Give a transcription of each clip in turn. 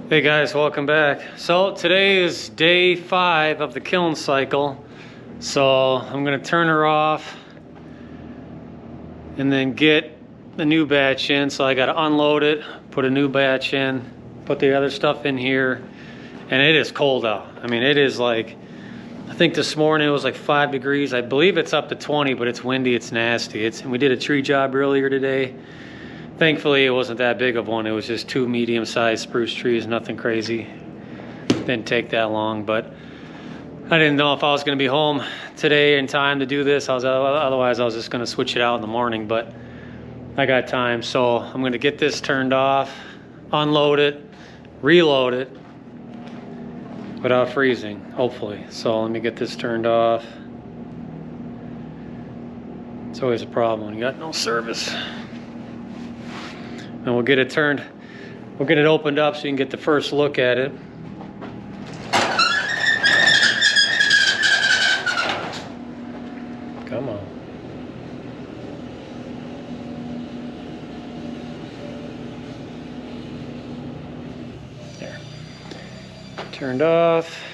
Hey guys, welcome back. So today is day 5 of the kiln cycle. So I'm gonna turn her off and then get the new batch in. So I gotta unload it, put a new batch in, put the other stuff in here. And it is cold out. I mean, it is like, I think this morning it was like 5 degrees. I believe it's up to 20, but it's windy, it's nasty. And we did a tree job earlier today. Thankfully, it wasn't that big of one. It was just 2 medium-sized spruce trees, nothing crazy. Didn't take that long, but I didn't know if I was gonna be home today in time to do this. Otherwise, I was just gonna switch it out in the morning, but I got time. So I'm gonna get this turned off, unload it, reload it without freezing, hopefully. So let me get this turned off. It's always a problem when you got no service. And we'll get it turned, we'll get it opened up so you can get the first look at it. Come on. There. Turned off.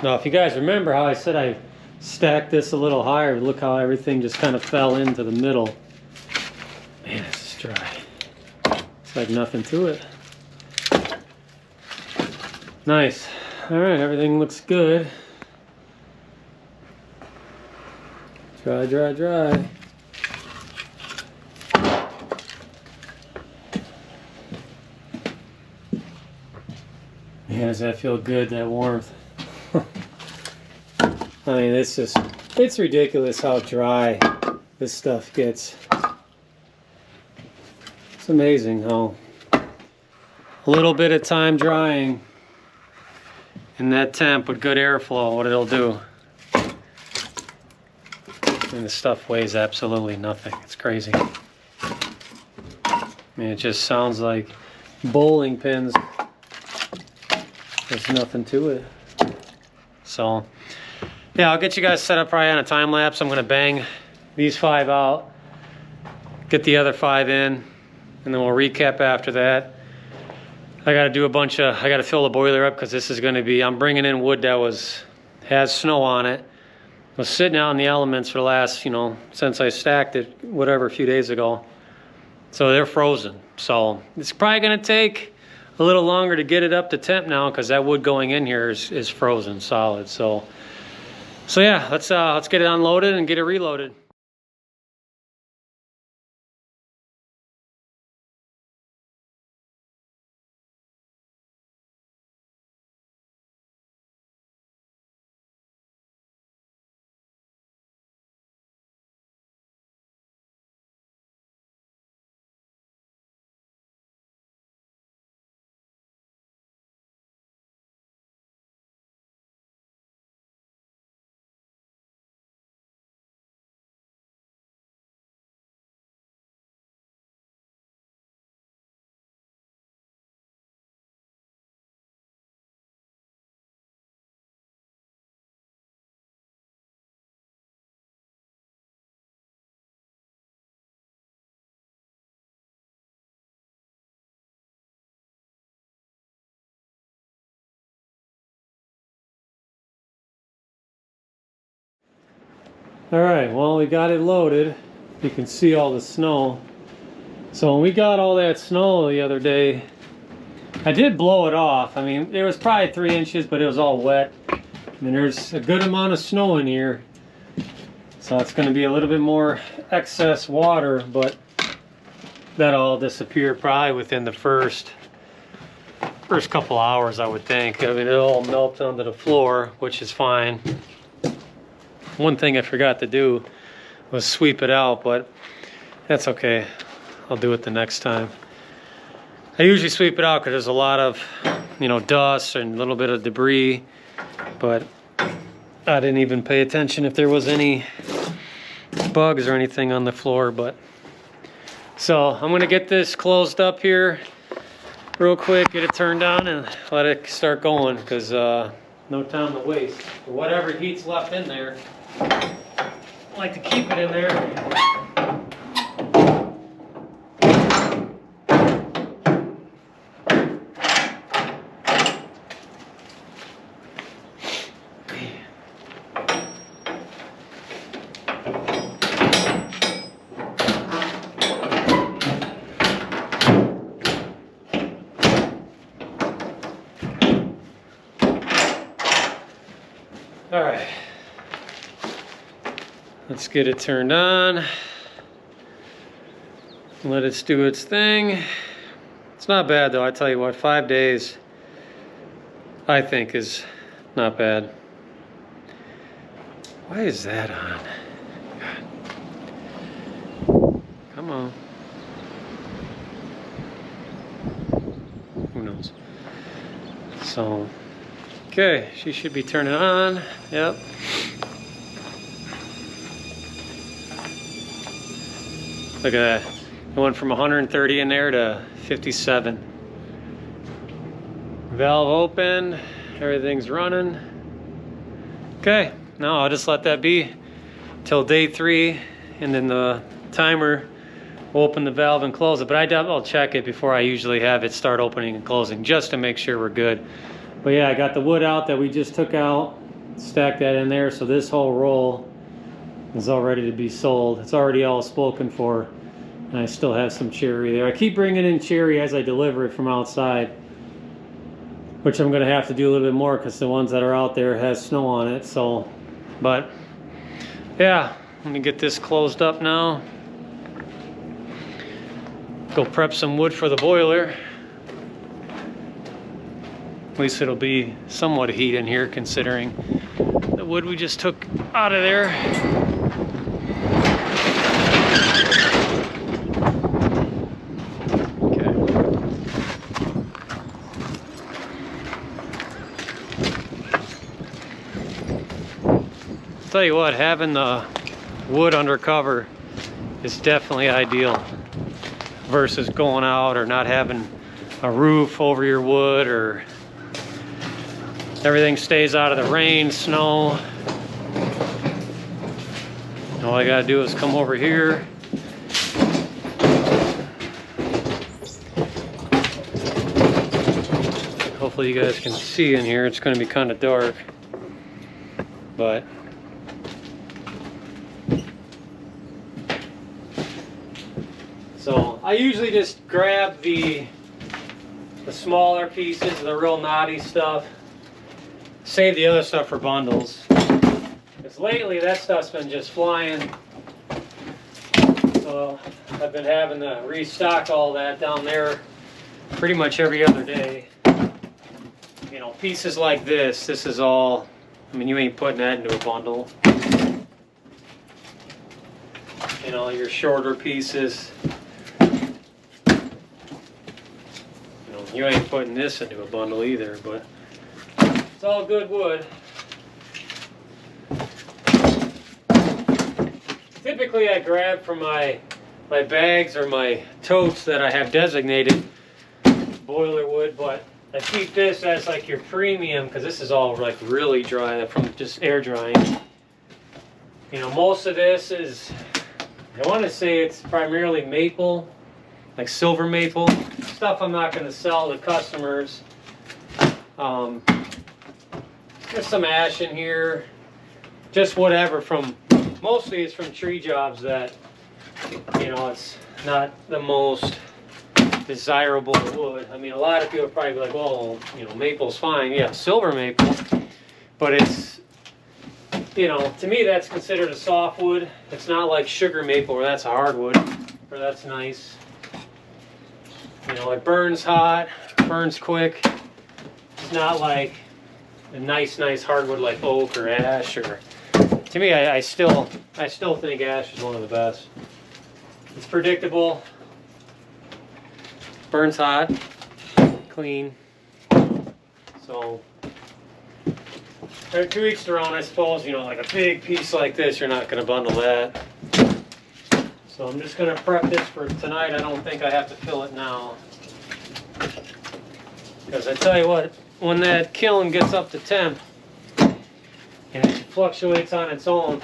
Now, if you guys remember how I said I stacked this a little higher, look how everything just kind of fell into the middle. Man, it's just dry. It's like nothing to it. Nice. All right, everything looks good. Dry, dry, dry. Yeah, does that feel good, that warmth? I mean, it's ridiculous how dry this stuff gets. It's amazing how a little bit of time drying in that temp with good airflow, what it'll do. And the stuff weighs absolutely nothing. It's crazy. I mean, it just sounds like bowling pins. There's nothing to it. So, yeah, I'll get you guys set up probably on a time lapse. I'm gonna bang these 5 out, get the other 5 in, and then we'll recap after that. I gotta do I gotta fill the boiler up because this is gonna be, I'm bringing in wood that has snow on it. It was sitting out in the elements for the last, since I stacked it, whatever, a few days ago. So they're frozen. So it's probably gonna take a little longer to get it up to temp now because that wood going in here is frozen solid. So yeah, let's get it unloaded and get it reloaded. All right, well, we got it loaded. You can see all the snow. So when we got all that snow the other day, I did blow it off. I mean, there was probably 3 inches, but it was all wet. And there's a good amount of snow in here. So it's gonna be a little bit more excess water, but that'll all disappear probably within the first couple hours, I would think. I mean, it'll all melt onto the floor, which is fine. One thing I forgot to do was sweep it out, but that's okay. I'll do it the next time. I usually sweep it out because there's a lot of, you know, dust and a little bit of debris, but I didn't even pay attention if there was any bugs or anything on the floor. But so I'm gonna get this closed up here real quick, get it turned on and let it start going, because no time to waste. Whatever heat's left in there, I like to keep it in there. All right, let's get it turned on. Let it do its thing. It's not bad though, I tell you what, 5 days I think is not bad. Why is that on? God. Come on. Who knows? So, okay, she should be turning on. Yep. Look at that. It went from 130 in there to 57. Valve open. Everything's running. Okay, now I'll just let that be till day 3, and then the timer will open the valve and close it. But I'll check it before I usually have it start opening and closing, just to make sure we're good. But yeah, I got the wood out that we just took out, stacked that in there, so this whole roll is all ready to be sold. It's already all spoken for, and I still have some cherry there. I keep bringing in cherry as I deliver it from outside, which I'm gonna have to do a little bit more because the ones that are out there has snow on it. So, but yeah, let me get this closed up now. Go prep some wood for the boiler. At least it'll be somewhat heat in here considering the wood we just took out of there. Okay. Tell you what, having the wood under cover is definitely ideal versus going out or not having a roof over your wood, or everything stays out of the rain, snow. All I gotta do is come over here. Hopefully you guys can see in here. It's gonna be kind of dark, but so I usually just grab the smaller pieces, the real knotty stuff. Save the other stuff for bundles. Because lately that stuff's been just flying. So I've been having to restock all that down there pretty much every other day. You know, pieces like this is all, I mean, you ain't putting that into a bundle. You know, your shorter pieces. You ain't putting this into a bundle either, but it's all good wood. Typically I grab from my bags or my totes that I have designated boiler wood, but I keep this as like your premium because this is all like really dry from just air drying. You know, most of this is, I want to say it's primarily maple, like silver maple. Stuff I'm not going to sell to customers. There's some ash in here, just whatever from, mostly it's from tree jobs that, you know, it's not the most desirable wood. I mean, a lot of people probably be like, well, you know, maple's fine. Yeah, silver maple, but it's, you know, to me that's considered a softwood. It's not like sugar maple where that's a hardwood, or that's nice. You know, it burns hot, burns quick. It's not like a nice hardwood like oak or ash. Or to me, I still think ash is one of the best. It's predictable, burns hot, clean. So, to each their own, I suppose. You know, like a big piece like this, you're not going to bundle that. So I'm just going to prep this for tonight. I don't think I have to fill it now. Because I tell you what, when that kiln gets up to temp, and it fluctuates on its own,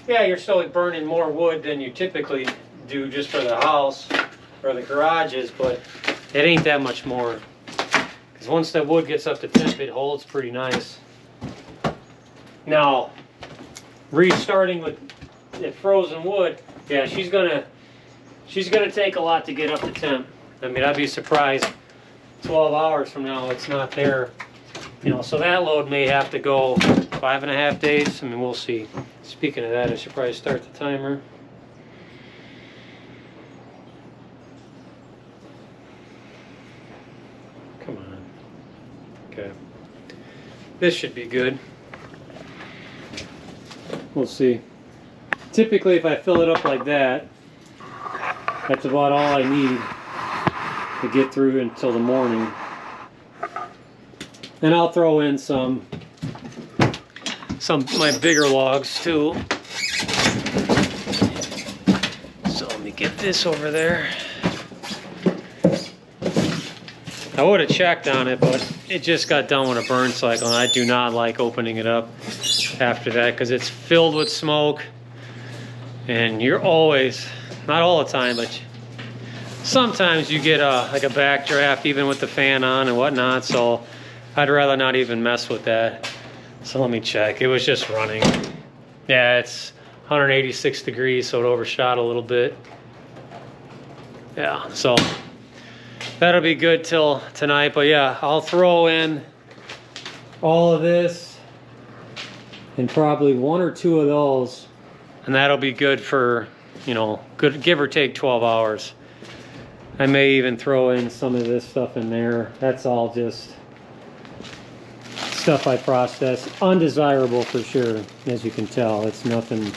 yeah, you're still burning more wood than you typically do just for the house or the garages, but it ain't that much more. Because once that wood gets up to temp, it holds pretty nice. Now, restarting with frozen wood, yeah, she's gonna take a lot to get up to temp. I mean, I'd be surprised 12 hours from now it's not there. You know, so that load may have to go 5.5 days. I mean, we'll see. Speaking of that, I should probably start the timer. Come on. Okay. This should be good. We'll see. Typically, if I fill it up like that, that's about all I need to get through until the morning. And I'll throw in some my bigger logs too. So let me get this over there. I would have checked on it, but it just got done with a burn cycle, and I do not like opening it up after that because it's filled with smoke. And you're always, not all the time, but sometimes you get like a backdraft even with the fan on and whatnot, so I'd rather not even mess with that. So let me check. It was just running. Yeah, it's 186 degrees, so it overshot a little bit. Yeah, so that'll be good till tonight. But yeah, I'll throw in all of this and probably 1 or 2 of those, and that'll be good for, you know, good, give or take 12 hours. I may even throw in some of this stuff in there. That's all just stuff I process. Undesirable for sure, as you can tell. It's nothing.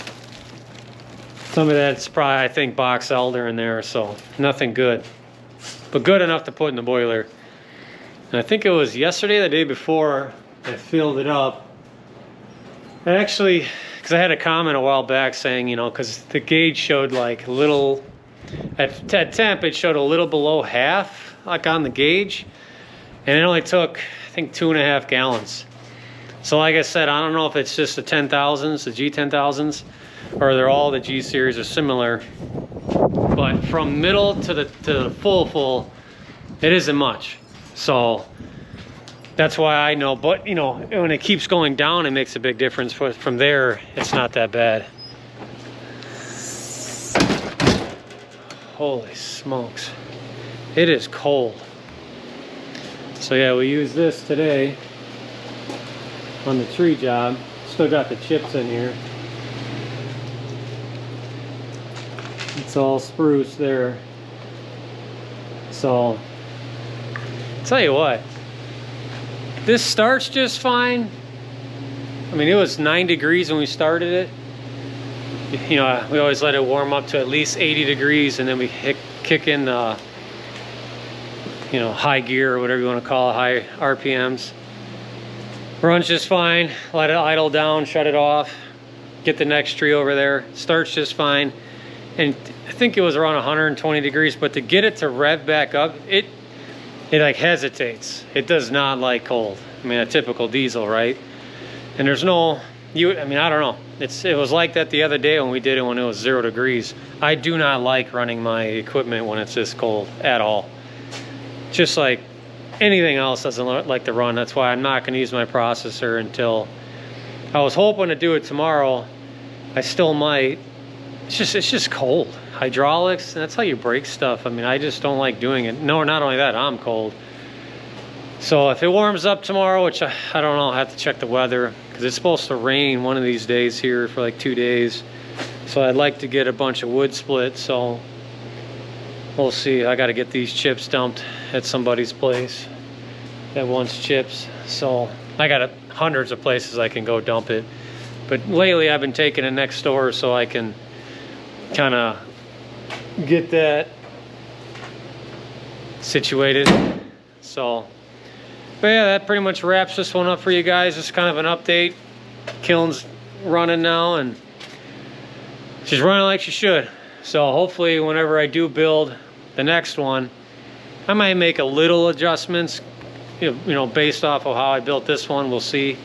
Some of that's probably, I think, box elder in there, so nothing good. But good enough to put in the boiler. And I think it was yesterday, the day before, I filled it up. Actually, because I had a comment a while back saying, you know, because the gauge showed like little, at temp it showed a little below half, like on the gauge. And it only took, I think, 2.5 gallons. So like I said, I don't know if it's just the 10,000s, the G10,000s, or they're all the G series are similar. But from middle to the full, it isn't much. So that's why I know. But you know, when it keeps going down, it makes a big difference. From there, it's not that bad. Holy smokes, it is cold. So yeah, we use this today on the tree job. Still got the chips in here. It's all spruce there. So, tell you what, this starts just fine. I mean, it was 9 degrees when we started it. You know, we always let it warm up to at least 80 degrees, and then we kick in the, you know, high gear or whatever you want to call it, high RPMs. Runs just fine. Let it idle down, shut it off, get the next tree over there. Starts just fine. And I think it was around 120 degrees, but to get it to rev back up, it like hesitates. It does not like cold. I mean, a typical diesel, right? And there's no, I mean, I don't know. It was like that the other day when we did it when it was 0 degrees. I do not like running my equipment when it's this cold at all. Just like anything else doesn't like to run. That's why I'm not going to use my processor until, I was hoping to do it tomorrow. I still might. It's just cold. Hydraulics, that's how you break stuff. I mean, I just don't like doing it. No, not only that, I'm cold. So if it warms up tomorrow, which I don't know, I'll have to check the weather, because it's supposed to rain one of these days here for like 2 days. So I'd like to get a bunch of wood split, so we'll see. I got to get these chips dumped at somebody's place that wants chips. So I got hundreds of places I can go dump it. But lately I've been taking it next door so I can kind of get that situated. So, but yeah, that pretty much wraps this one up for you guys. Just kind of an update. Kiln's running now, and she's running like she should. So hopefully whenever I do build the next one, I might make a little adjustments, you know, based off of how I built this one. We'll see.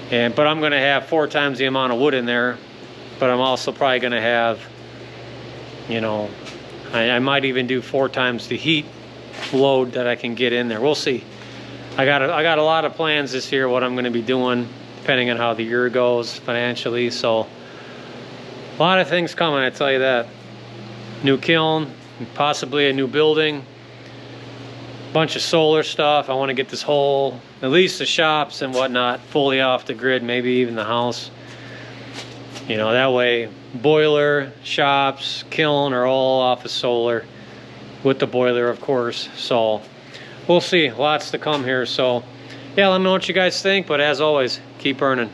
But I'm gonna have 4 times the amount of wood in there, but I'm also probably gonna have, you know, I might even do 4 times the heat load that I can get in there. We'll see. I got a lot of plans this year what I'm gonna be doing, depending on how the year goes financially. So a lot of things coming, I tell you that. New kiln, possibly a new building, bunch of solar stuff. I want to get this whole, at least the shops and whatnot, fully off the grid, maybe even the house. You know, that way boiler, shops, kiln are all off of solar, with the boiler of course. So we'll see, lots to come here. So yeah, let me know what you guys think, but as always, keep burning.